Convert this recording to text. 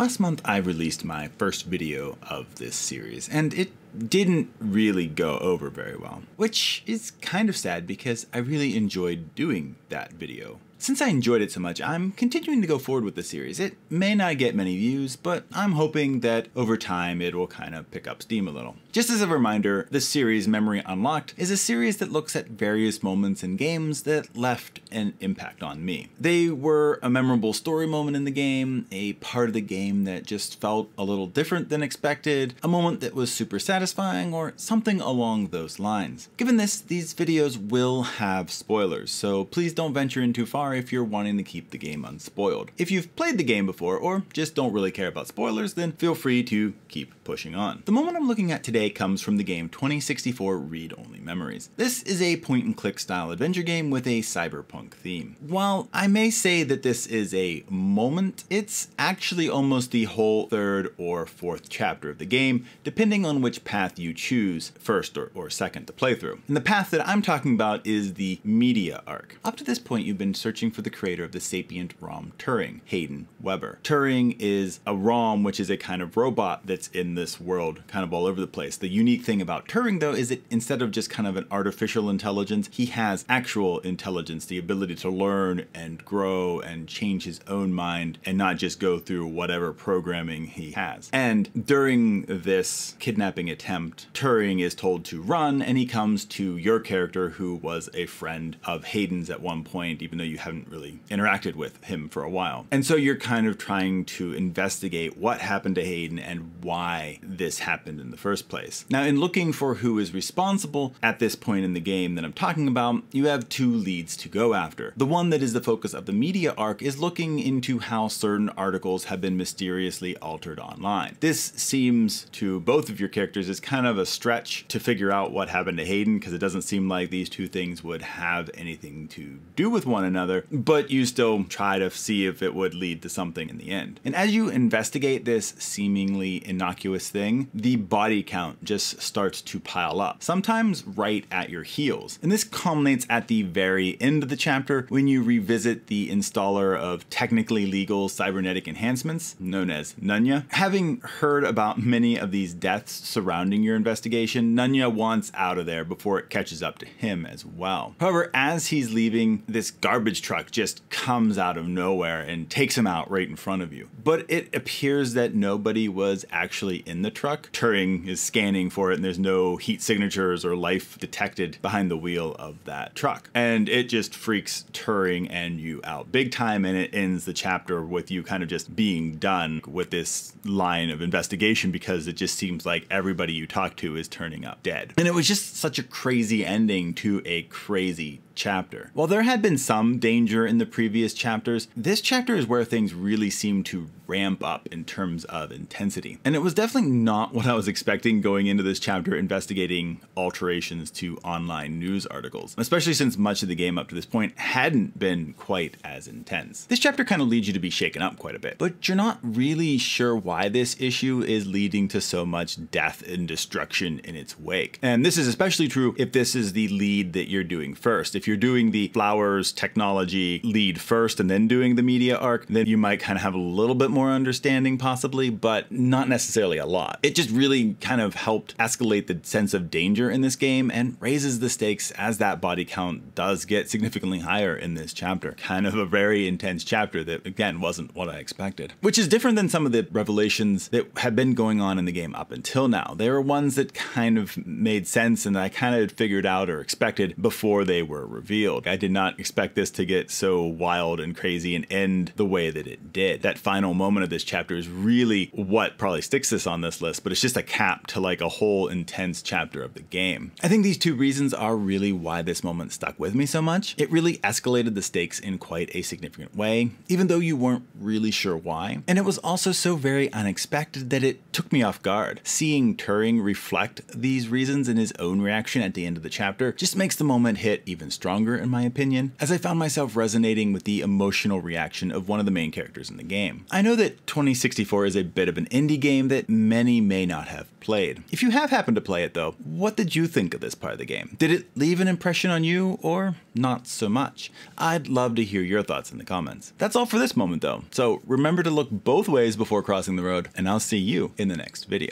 Last month I released my first video of this series, and it didn't really go over very well, which is kind of sad because I really enjoyed doing that video. Since I enjoyed it so much, I'm continuing to go forward with the series. It may not get many views, but I'm hoping that over time it will kind of pick up steam a little. Just as a reminder, this series, Memory Unlocked, is a series that looks at various moments in games that left an impact on me. They were a memorable story moment in the game, a part of the game that just felt a little different than expected, a moment that was super satisfying, or something along those lines. Given this, these videos will have spoilers, so please don't venture in too far if you're wanting to keep the game unspoiled. If you've played the game before, or just don't really care about spoilers, then feel free to keep pushing on. The moment I'm looking at today comes from the game 2064 Read-Only Memories. This is a point-and-click style adventure game with a cyberpunk theme. While I may say that this is a moment, it's actually almost the whole third or fourth chapter of the game, depending on which path you choose, first or second to play through. And the path that I'm talking about is the media arc. Up to this point, you've been searching for the creator of the sapient ROM Turing, Hayden Weber. Turing is a ROM, which is a kind of robot that's in this world, kind of all over the place. The unique thing about Turing, though, is that instead of just kind of an artificial intelligence, he has actual intelligence, the ability to learn and grow and change his own mind and not just go through whatever programming he has. And during this kidnapping attempt, Turing is told to run, and he comes to your character, who was a friend of Hayden's at one point, even though you haven't really interacted with him for a while. And so you're kind of trying to investigate what happened to Hayden and why this happened in the first place. Now, in looking for who is responsible at this point in the game that I'm talking about, you have two leads to go after. The one that is the focus of the media arc is looking into how certain articles have been mysteriously altered online. This seems to both of your characters as kind of a stretch to figure out what happened to Hayden, because it doesn't seem like these two things would have anything to do with one another, but you still try to see if it would lead to something in the end. And as you investigate this seemingly innocuous thing, the body count just starts to pile up, sometimes right at your heels. And this culminates at the very end of the chapter when you revisit the installer of technically legal cybernetic enhancements, known as Nunya. Having heard about many of these deaths surrounding your investigation, Nunya wants out of there before it catches up to him as well. However, as he's leaving, this garbage truck just comes out of nowhere and takes him out right in front of you. But it appears that nobody was actually in the truck. Turing is scanning for it, and there's no heat signatures or life detected behind the wheel of that truck. And it just freaks Turing and you out big time, and it ends the chapter with you kind of just being done with this line of investigation, because it just seems like everybody you talk to is turning up dead. And it was just such a crazy ending to a crazy chapter. While there had been some danger in the previous chapters, this chapter is where things really seem to ramp up in terms of intensity. And it was definitely not what I was expecting going into this chapter investigating alterations to online news articles, especially since much of the game up to this point hadn't been quite as intense. This chapter kind of leads you to be shaken up quite a bit, but you're not really sure why this issue is leading to so much death and destruction in its wake. And this is especially true if this is the lead that you're doing first. If you're doing the flowers technology lead first and then doing the media arc, then you might kind of have a little bit more understanding possibly, but not necessarily a lot. It just really kind of helped escalate the sense of danger in this game and raises the stakes as that body count does get significantly higher in this chapter. Kind of a very intense chapter that, again, wasn't what I expected. Which is different than some of the revelations that had been going on in the game up until now. They were ones that kind of made sense and I kind of figured out or expected before they were revealed. I did not expect this to get so wild and crazy and end the way that it did. That final moment of this chapter is really what probably sticks this on this list, but it's just a cap to like a whole intense chapter of the game. I think these two reasons are really why this moment stuck with me so much. It really escalated the stakes in quite a significant way, even though you weren't really sure why. And it was also so very unexpected that it took me off guard. Seeing Turing reflect these reasons in his own reaction at the end of the chapter just makes the moment hit even stronger, in my opinion, as I found myself resonating with the emotional reaction of one of the main characters in the game. I know that 2064 is a bit of an indie game that many may not have played. If you have happened to play it though, what did you think of this part of the game? Did it leave an impression on you, or not so much? I'd love to hear your thoughts in the comments. That's all for this moment though, so remember to look both ways before crossing the road, and I'll see you in the next video.